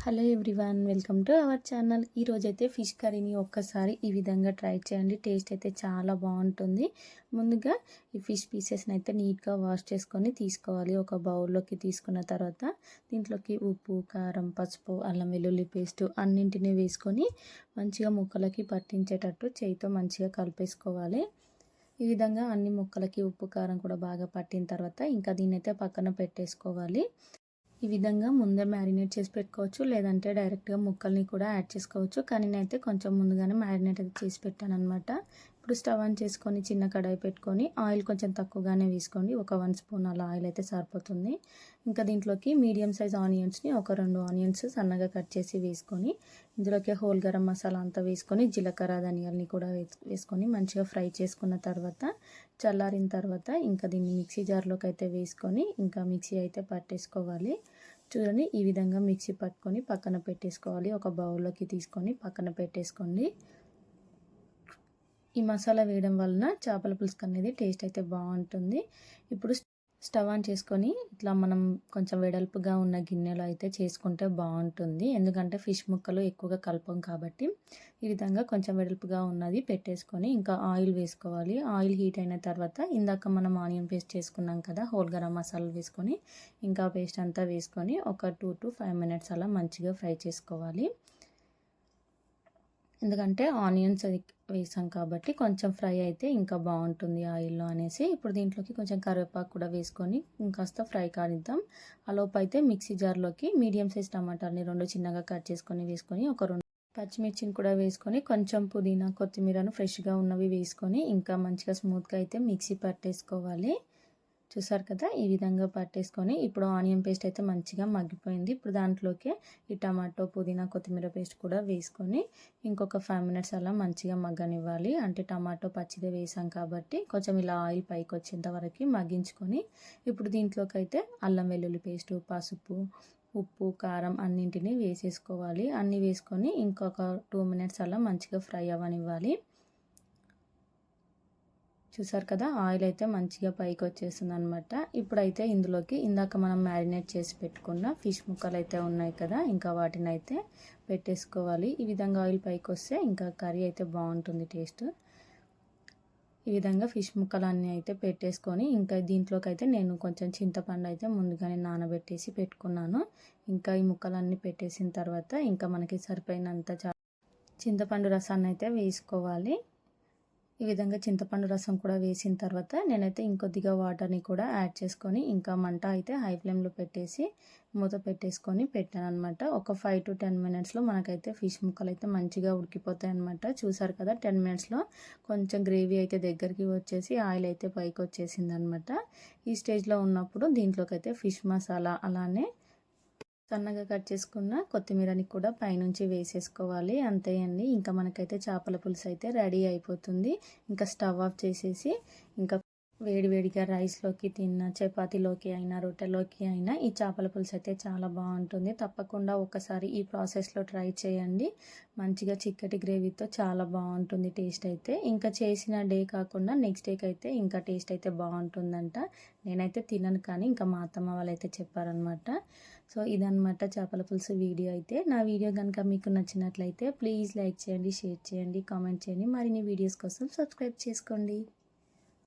Hello everyone, welcome to our channel. ఈరోజైతే fish కర్రీని ఒక్కసారి ఈ విధంగా ట్రై చేయండి. టేస్ట్ అయితే చాలా బాగుంటుంది. ముందుగా ఈ ఫిష్ పీసెస్ని అయితే నీట్గా వాష్ చేసుకొని తీసుకోవాలి. ఒక బౌల్లోకి తీసుకున్న తర్వాత దీంట్లోకి ఉప్పు, కారం, పసుపు, అల్లం వెల్లుల్లి పేస్ట్ అన్నింటినీ వేసుకొని మంచిగా ముక్కలకి పట్టించేటట్టు చేయితో మంచిగా కలిపేసుకోవాలి. ఈ విధంగా అన్ని ముక్కలకి ఉప్పు, కారం కూడా బాగా పట్టిన తర్వాత ఇంకా దీన్నైతే పక్కన పెట్టేసుకోవాలి. ఈ విధంగా ముందే మ్యారినేట్ చేసి పెట్టుకోవచ్చు, లేదంటే డైరెక్ట్గా ముక్కల్ని కూడా యాడ్ చేసుకోవచ్చు. కానీ నేనైతే కొంచెం ముందుగానే మ్యారినేట్ అయితే చేసి పెట్టాను అనమాట. ఇప్పుడు స్టవ్ ఆన్ చేసుకొని చిన్న కడాయి పెట్టుకొని ఆయిల్ కొంచెం తక్కువగానే వేసుకోండి. ఒక 1 స్పూన్ అలా ఆయిల్ అయితే సరిపోతుంది. ఇంకా దీంట్లోకి మీడియం సైజ్ ఆనియన్స్ని ఒక 2 ఆనియన్స్ సన్నగా కట్ చేసి వేసుకొని ఇందులోకి హోల్ గరం మసాలా అంతా వేసుకొని జీలకర్ర ధనియాలని కూడా వేసుకొని మంచిగా ఫ్రై చేసుకున్న తర్వాత చల్లారిన తర్వాత ఇంకా దీన్ని మిక్సీ జార్లోకి అయితే వేసుకొని ఇంకా మిక్సీ అయితే పట్టేసుకోవాలి. చూడండి, ఈ విధంగా మిక్సీ పట్టుకొని పక్కన పెట్టేసుకోవాలి. ఒక బౌల్లోకి తీసుకొని పక్కన పెట్టేసుకోండి. ఈ మసాలా వేయడం వలన చేపల పులుసు అనేది టేస్ట్ అయితే బాగుంటుంది. ఇప్పుడు స్టవ్ ఆన్ చేసుకొని ఇట్లా మనం కొంచెం వెడల్పుగా ఉన్న గిన్నెలో అయితే చేసుకుంటే బాగుంటుంది. ఎందుకంటే ఫిష్ ముక్కలు ఎక్కువగా కలపం కాబట్టి ఈ విధంగా కొంచెం వెడల్పుగా ఉన్నది పెట్టేసుకొని ఇంకా ఆయిల్ వేసుకోవాలి. ఆయిల్ హీట్ అయిన తర్వాత ఇందాక మనం ఆనియన్ పేస్ట్ చేసుకున్నాం కదా, హోల్ గరం మసాలా వేసుకొని ఇంకా పేస్ట్ అంతా వేసుకొని ఒక 2 to 5 మినిట్స్ అలా మంచిగా ఫ్రై చేసుకోవాలి. ఎందుకంటే ఆనియన్స్ అది వేసాం కాబట్టి కొంచెం ఫ్రై అయితే ఇంకా బాగుంటుంది ఆయిల్లో అనేసి. ఇప్పుడు దీంట్లోకి కొంచెం కరివేపాకు కూడా వేసుకొని ఇంకాస్త ఫ్రై కానిద్దాం. ఆలోపు అయితే మిక్సీ జార్లోకి మీడియం సైజ్ టమాటాలని 2 చిన్నగా కట్ చేసుకొని వేసుకొని ఒక 2 పచ్చిమిర్చిని కూడా వేసుకొని కొంచెం పుదీనా, కొత్తిమీరను ఫ్రెష్గా ఉన్నవి వేసుకొని ఇంకా మంచిగా స్మూత్గా అయితే మిక్సీ పట్టేసుకోవాలి. చూసారు కదా, ఈ విధంగా పట్టేసుకొని ఇప్పుడు ఆనియన్ పేస్ట్ అయితే మంచిగా మగ్గిపోయింది. ఇప్పుడు దాంట్లోకి ఈ టమాటో, పుదీనా, కొత్తిమీర పేస్ట్ కూడా వేసుకొని ఇంకొక 5 మినిట్స్ అలా మంచిగా మగ్గనివ్వాలి. అంటే టమాటో పచ్చిదే వేసాం కాబట్టి కొంచెం ఇలా ఆయిల్ పైకి వచ్చేంత వరకు మగ్గించుకొని ఇప్పుడు దీంట్లోకి అయితే అల్లం వెల్లుల్లి పేస్టు, పసుపు, ఉప్పు, కారం అన్నింటినీ వేసేసుకోవాలి. అన్నీ వేసుకొని ఇంకొక 2 మినిట్స్ అలా మంచిగా ఫ్రై అవ్వనివ్వాలి. చూసారు కదా, ఆయిల్ అయితే మంచిగా పైకి వచ్చేస్తుంది అనమాట. ఇప్పుడైతే ఇందులోకి ఇందాక మనం మ్యారినేట్ చేసి పెట్టుకున్న ఫిష్ ముక్కలు అయితే ఉన్నాయి కదా, ఇంకా వాటిని అయితే పెట్టేసుకోవాలి. ఈ విధంగా ఆయిల్ పైకి వస్తే ఇంకా కర్రీ అయితే బాగుంటుంది టేస్ట్. ఈ విధంగా ఫిష్ ముక్కలన్నీ అయితే పెట్టేసుకొని ఇంకా దీంట్లోకి అయితే నేను కొంచెం చింతపండు అయితే ముందుగానే నానబెట్టేసి పెట్టుకున్నాను. ఇంకా ఈ ముక్కలన్నీ పెట్టేసిన తర్వాత ఇంకా మనకి సరిపోయినంత చింతపండు రసాన్ని అయితే వేసుకోవాలి. ఈ విధంగా చింతపండు రసం కూడా వేసిన తర్వాత నేనైతే ఇంకొద్దిగా వాటర్ని కూడా యాడ్ చేసుకొని ఇంకా మంట అయితే హై ఫ్లేమ్లో పెట్టేసి మూత పెట్టేసుకొని పెట్టాను అనమాట. ఒక 5 to 10 మినిట్స్లో మనకైతే ఫిష్ ముక్కలు అయితే మంచిగా ఉడికిపోతాయి అనమాట. చూసారు కదా, 10 మినిట్స్లో కొంచెం గ్రేవీ అయితే దగ్గరికి వచ్చేసి ఆయిల్ అయితే పైకి వచ్చేసింది అనమాట. ఈ స్టేజ్లో ఉన్నప్పుడు దీంట్లోకి అయితే ఫిష్ మసాలా అలానే సన్నగా కట్ చేసుకున్న కొత్తిమీరని కూడా పైనుంచి వేసేసుకోవాలి. అంతే అండి, ఇంకా మనకైతే చేపల పులుసు అయితే రెడీ అయిపోతుంది. ఇంకా స్టవ్ ఆఫ్ చేసేసి ఇంకా వేడివేడిగా రైస్లోకి తిన్న, చపాతీలోకి అయినా రొట్టెలోకి అయినా ఈ చేపల పులుసు అయితే చాలా బాగుంటుంది. తప్పకుండా ఒకసారి ఈ ప్రాసెస్లో ట్రై చేయండి. మంచిగా చిక్కటి గ్రేవీతో చాలా బాగుంటుంది టేస్ట్ అయితే. ఇంకా చేసిన డే కాకుండా నెక్స్ట్ డేకి అయితే ఇంకా టేస్ట్ అయితే బాగుంటుందంట. నేనైతే తినను కానీ ఇంకా మా అత్తమ్మ వాళ్ళు అయితే చెప్పారనమాట. సో ఇదనమాట చేపల పులుసు వీడియో అయితే. నా వీడియో కనుక మీకు నచ్చినట్లయితే ప్లీజ్ లైక్ చేయండి, షేర్ చేయండి, కామెంట్ చేయండి. మరిన్ని వీడియోస్ కోసం సబ్స్క్రైబ్ చేసుకోండి.